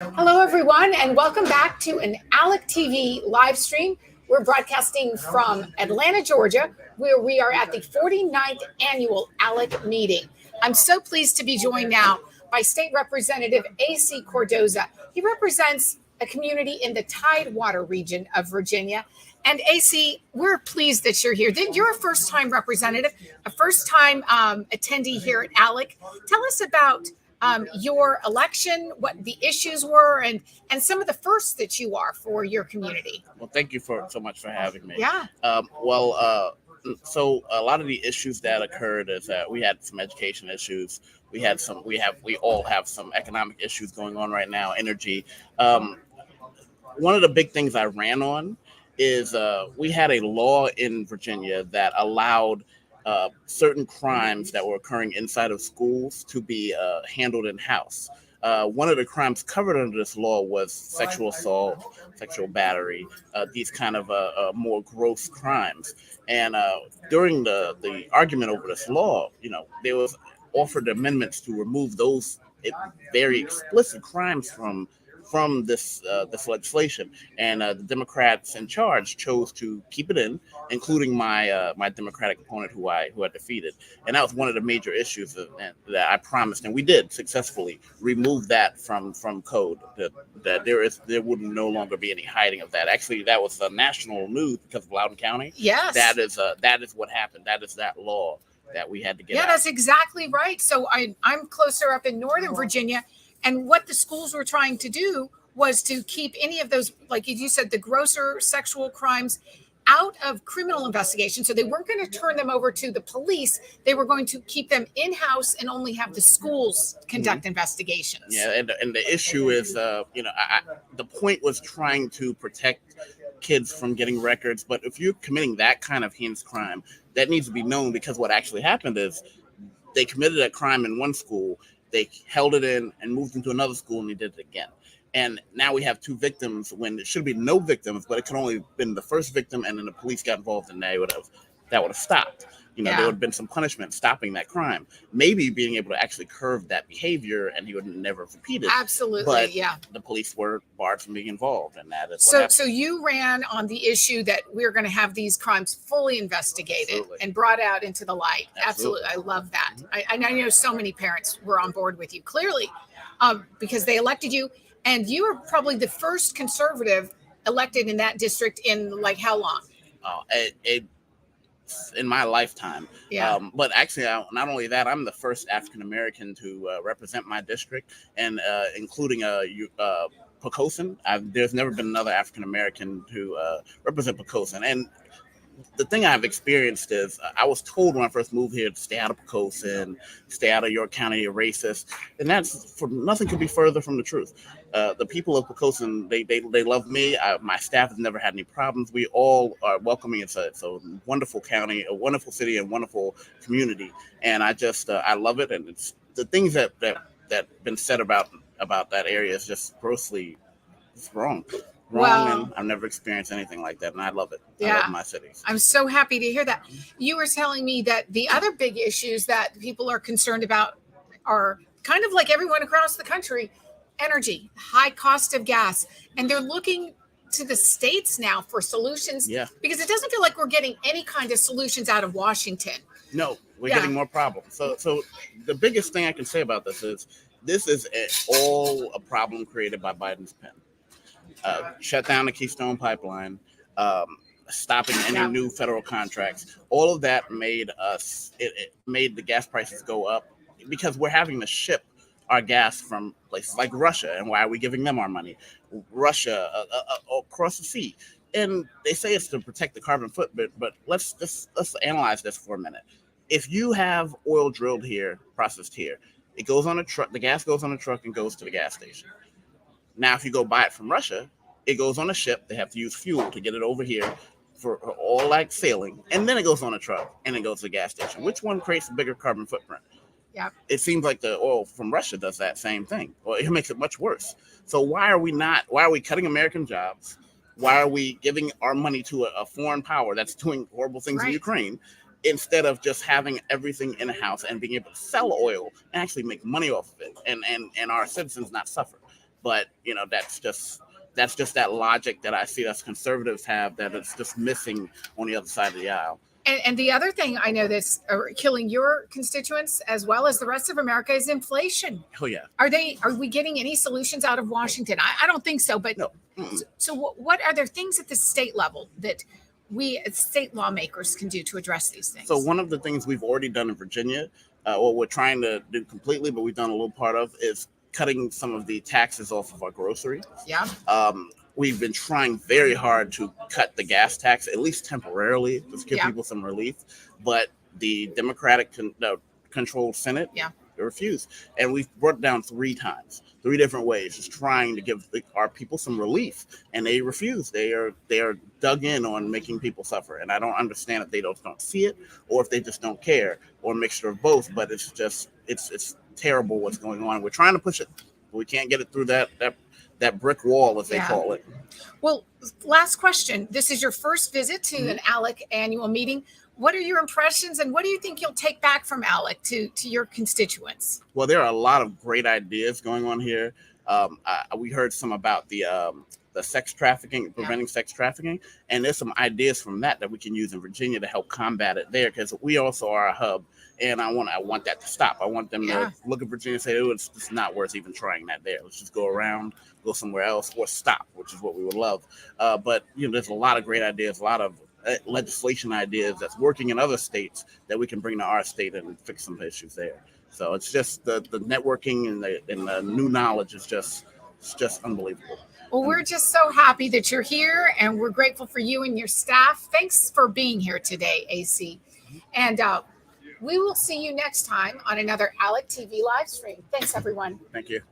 Hello, everyone, and welcome back to an ALEC TV live stream. We're broadcasting from Atlanta, Georgia, where we are at the 49th annual ALEC meeting. I'm so pleased to be joined now by State Representative A.C. Cordoza. He represents a community in the Tidewater region of Virginia. And AC, we're pleased that you're here. You're a first-time representative, a first-time attendee here at ALEC. Tell us about your election, what the issues were, and some of the firsts that you are for your community. Well, thank you so much for having me. Yeah. So a lot of the issues that occurred is that we had some education issues. We all have some economic issues going on right now. Energy. One of the big things I ran on is we had a law in Virginia that allowed certain crimes that were occurring inside of schools to be handled in-house. One of the crimes covered under this law was sexual assault, sexual battery, these kind of more gross crimes. And during the argument over this law, there was offered amendments to remove those very explicit crimes from this legislation, and the Democrats in charge chose to keep it in, including my Democratic opponent who I defeated, and that was one of the major issues that I promised, and we did successfully remove that from code. That there would no longer be any hiding of that. Actually, that was national news because of Loudoun County. Yes, that is what happened. That is that law that we had to get. Yeah, out. That's exactly right. So I'm closer up in Northern Virginia. And what the schools were trying to do was to keep any of those, like you said, the grosser sexual crimes out of criminal investigation. So they weren't going to turn them over to the police. They were going to keep them in-house and only have the schools conduct investigations. Yeah, and the issue is, the point was trying to protect kids from getting records. But if you're committing that kind of heinous crime, that needs to be known, because what actually happened is they committed a crime in one school, they held it in and moved into another school, and they did it again. And now we have two victims when there should be no victims, but it could only have been the first victim, and then the police got involved, and that would have stopped. There would have been some punishment stopping that crime. Maybe being able to actually curb that behavior, and he would never repeat it. Absolutely, but yeah. The police were barred from being involved, and that is so you ran on the issue that we're going to have these crimes fully investigated. Absolutely. And brought out into the light. Absolutely. I love that. I know so many parents were on board with you, clearly, because they elected you, and you were probably the first conservative elected in that district in like how long? In my lifetime. Yeah. But actually, not only that, I'm the first African American to represent my district, and including Poquoson. There's never been another African American to represent Poquoson. And the thing I've experienced is I was told when I first moved here to stay out of Poquoson, stay out of York County, you're racist, and nothing could be further from the truth. The people of Poquoson, they love me. My staff has never had any problems. We all are welcoming. It's a wonderful county, a wonderful city, and wonderful community, and I love it. And it's the things that been said about that area is just grossly wrong. And I've never experienced anything like that, and I love it. Yeah. I love my cities. I'm so happy to hear that. You were telling me that the other big issues that people are concerned about are kind of like everyone across the country: energy, high cost of gas, and they're looking to the states now for solutions. Yeah. Because it doesn't feel like we're getting any kind of solutions out of Washington. No, we're getting more problems. So the biggest thing I can say about this is all a problem created by Biden's pen. Shut down the Keystone Pipeline, stopping any new federal contracts. All of that made it made the gas prices go up, because we're having to ship our gas from places like Russia. And why are we giving them our money? Russia across the sea. And they say it's to protect the carbon footprint, but let's analyze this for a minute. If you have oil drilled here, processed here, it goes on a truck, the gas goes on a truck and goes to the gas station. Now, if you go buy it from Russia, it goes on a ship. They have to use fuel to get it over here for all like sailing. And then it goes on a truck and it goes to the gas station. Which one creates a bigger carbon footprint? Yeah. It seems like the oil from Russia does that same thing. Well, it makes it much worse. So why are we cutting American jobs? Why are we giving our money to a foreign power that's doing horrible things in Ukraine, instead of just having everything in house and being able to sell oil and actually make money off of it, and our citizens not suffer? But that's just that logic that I see us conservatives have that it's just missing on the other side of the aisle. And the other thing I know that's killing your constituents as well as the rest of America is inflation. Oh yeah. Are we getting any solutions out of Washington? I don't think so. But No. So what are there things at the state level that we as state lawmakers can do to address these things? So one of the things we've already done in Virginia, what we're trying to do completely, but we've done a little part of, is cutting some of the taxes off of our groceries. Yeah. We've been trying very hard to cut the gas tax, at least temporarily, to give Yeah. people some relief. But the Democratic controlled Senate, Yeah. they refused. And we've brought it down 3 times, 3 different ways, just trying to give our people some relief. And they refuse. They are dug in on making people suffer. And I don't understand if they don't see it or if they just don't care or a mixture of both. But it's just, it's terrible what's going on. We're trying to push it, but we can't get it through that brick wall, as they call it. Well, last question. This is your first visit to an ALEC annual meeting. What are your impressions and what do you think you'll take back from ALEC to your constituents? Well, there are a lot of great ideas going on here. We heard some about the sex trafficking, preventing sex trafficking, and there's some ideas from that we can use in Virginia to help combat it there, because we also are a hub, and I want that to stop. I want them to look at Virginia and say, oh, it's not worth even trying that there. Let's just go around, go somewhere else, or stop, which is what we would love. But there's a lot of great ideas, a lot of legislation ideas that's working in other states that we can bring to our state and fix some issues there. So it's just the networking and the new knowledge is just unbelievable. Well, we're just so happy that you're here, and we're grateful for you and your staff. Thanks for being here today, AC. And we will see you next time on another ALEC TV live stream. Thanks, everyone. Thank you.